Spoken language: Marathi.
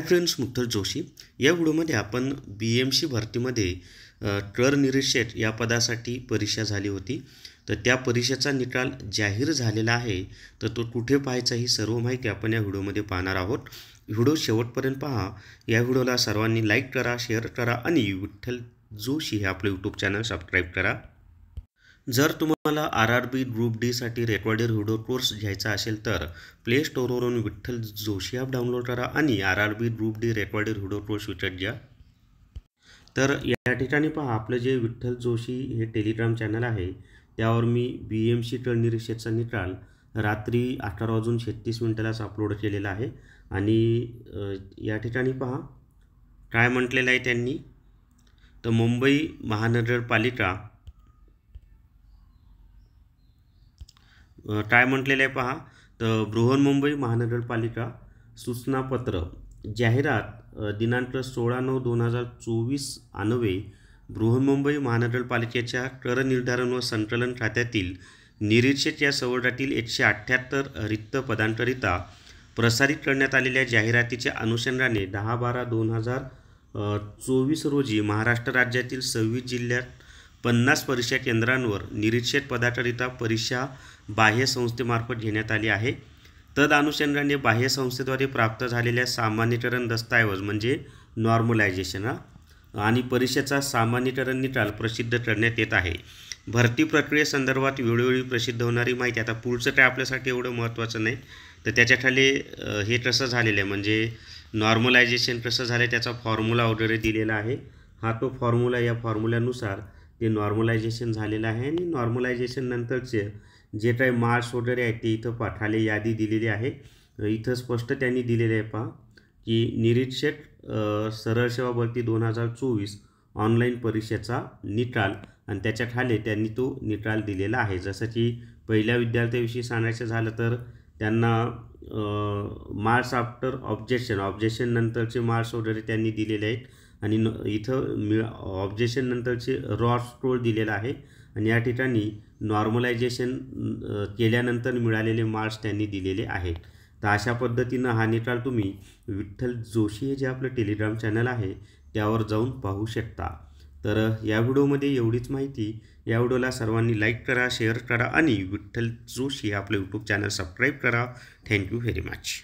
फ्रेंड्स, मुक्तल जोशी या व्हिडिओमध्ये आपण BMC भरतीमध्ये कर निरीक्षक या पदासाठी परीक्षा झाली होती। तर त्या परीक्षेचा निकाल जाहीर झालेला आहे। तर तो कुठे पाहायचा ही सर्व माहिती आपण या व्हिडिओमध्ये पाहणार आहोत। व्हिडिओ शेवटपर्यंत पहा। या व्हिडिओला सर्वांनी लाईक करा, शेअर करा आणि विठ्ठल जोशी हे आपले यूट्यूब चॅनल सबस्क्राईब करा। जर तुम्हाला RRB ग्रुप डी साठी रेकॉर्डेड व्हिडिओ कोर्स घ्यायचा असेल तर प्ले स्टोरवरून विठ्ठल जोशी ॲप डाउनलोड करा आणि RRB group D recorded video course विकत घ्या। तर या ठिकाणी पहा, आपलं जे विठ्ठल जोशी हे टेलिग्राम चॅनल आहे त्यावर मी BMC कर निरीक्षकचा निकाल रात्री 18:36 अपलोड केलेला आहे। आणि या ठिकाणी पहा काय म्हटलेलं आहे त्यांनी। तर मुंबई महानगरपालिका काय म्हटलेलं आहे पहा। तर बृहन्मुंबई महानगरपालिका सूचनापत्र जाहिरात दिनांक 16/9/2024 अन्वये बृहन्मुंबई महानगरपालिकेच्या कर निर्धारण व संकलन खात्यातील निरीक्षक या संवर्गातील 178 रिक्त पदांकरिता प्रसारित करण्यात आलेल्या जाहिरातीच्या अनुषंगाने 10/12/2024 रोजी महाराष्ट्र राज्यातील 26 जिल्ह्यात 50 परीक्षा केंद्रांवर निरीक्षक पदाकरिता परीक्षा बाह्य संस्थेमार्फत घेण्यात आली आहे। तद अनुषंगाने बाह्य संस्थेद्वारे प्राप्त झालेल्या सामान्यीकरण दस्तऐवज म्हणजे नॉर्मलायझेशन आणि परीक्षेचा सामान्यीकरण निकाल प्रसिद्ध करण्यात येत आहे। भरती प्रक्रियेसंदर्भात वेळोवेळी प्रसिद्ध होणारी माहिती। आता पुढचं काय आपल्यासाठी एवढं महत्त्वाचं नाही, तर त्याच्याखाली हे कसं झालेलं आहे म्हणजे नॉर्मलायझेशन कसं झालं आहे त्याचा फॉर्म्युला वगैरे दिलेला आहे। हा तो फॉर्म्युला, या फॉर्म्युल्यानुसार ते नॉर्मलायझेशन झालेलं आहे। आणि नॉर्मलायझेशन नंतरचे जे काही मार्क्स वगैरे आहेत ते इथं खाली यादी दिलेली आहे। इथं स्पष्ट त्यांनी दिलेले आहे पहा की निरीक्षक सरळ सेवा भरती 2024 ऑनलाईन परीक्षेचा निकाल, आणि त्याच्या खाली त्यांनी तो निकाल दिलेला आहे। जसं की पहिल्या विद्यार्थ्याविषयी सांगायचं झालं तर त्यांना मार्क्स आफ्टर ऑब्जेक्शन नंतरचे मार्क्स वगैरे त्यांनी दिलेले आहेत। आणि इथं ऑब्जेक्शन नंतरचे रॉ स्कोर दिलेला आहे आणि या ठिकाणी नॉर्मलायझेशन केल्यानंतर मिळालेले मार्क्स त्यांनी दिलेले आहेत। तर अशा पद्धतीनं हा निकाल तुम्ही विठ्ठल जोशी हे जे आपलं टेलिग्राम चॅनल आहे त्यावर जाऊन पाहू शकता। तर या व्हिडिओमध्ये एवढीच माहिती। या व्हिडिओला सर्वांनी लाईक करा, शेअर करा आणि विठ्ठल जोशी आपलं यूट्यूब चॅनल सबस्क्राईब करा। Thank you very much.